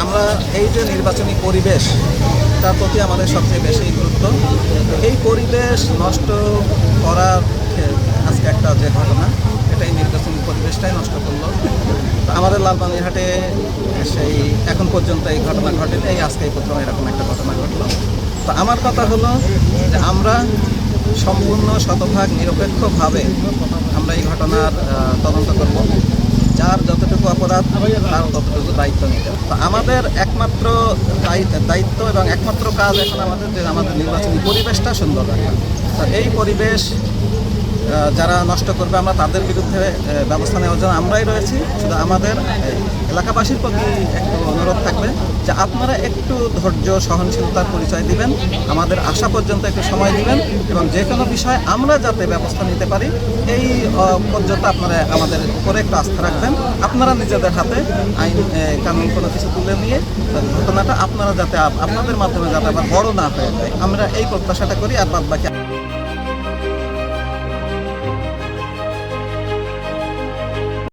আমরা এই যে নির্বাচনী পরিবেশ তার প্রতি আমাদের সবচেয়ে বেশি গুরুত্ব। এই পরিবেশ নষ্ট করার আজকে একটা যে ঘটনা, এটাই নির্বাচনী পরিবেশটাই নষ্ট করলো। আমাদের লালবানিরহাটে সেই এখন পর্যন্ত এই ঘটনা ঘটেনি, এই আজকেই প্রথম এরকম একটা ঘটনা ঘটলো। তো আমার কথা হলো যে আমরা সম্পূর্ণ শতভাগ নিরপেক্ষভাবে আমরা এই ঘটনার তদন্ত করব। যার যতটুকু অপরাধ তার ততটুকু দায়িত্ব নিতে। তো আমাদের একমাত্র দায়িত্ব এবং একমাত্র কাজ এখন আমাদের যে আমাদের নির্বাচনী পরিবেশটা সুন্দর রাখা। তো এই পরিবেশ যারা নষ্ট করবে আমরা তাদের বিরুদ্ধে ব্যবস্থা নেওয়ার জন্য আমরাই রয়েছি। শুধু আমাদের এলাকাবাসীর প্রতি একটু অনুরোধ থাকবে যে আপনারা একটু ধৈর্য সহনশীলতার পরিচয় দিবেন, আমাদের আসা পর্যন্ত একটু সময় দিবেন এবং যে কোনো বিষয়ে আমরা যাতে ব্যবস্থা নিতে পারি এই পর্যন্ত আপনারা আমাদের উপরে একটু আস্থা রাখবেন। আপনারা নিজেদের হাতে আইন কানুন কোনো কিছু তুলে নিয়ে ঘটনাটা আপনারা যাতে আপনাদের মাধ্যমে যাতে আবার বড় না হয়ে যায়, আমরা এই প্রত্যাশাটা করি। আর বাদ বাকি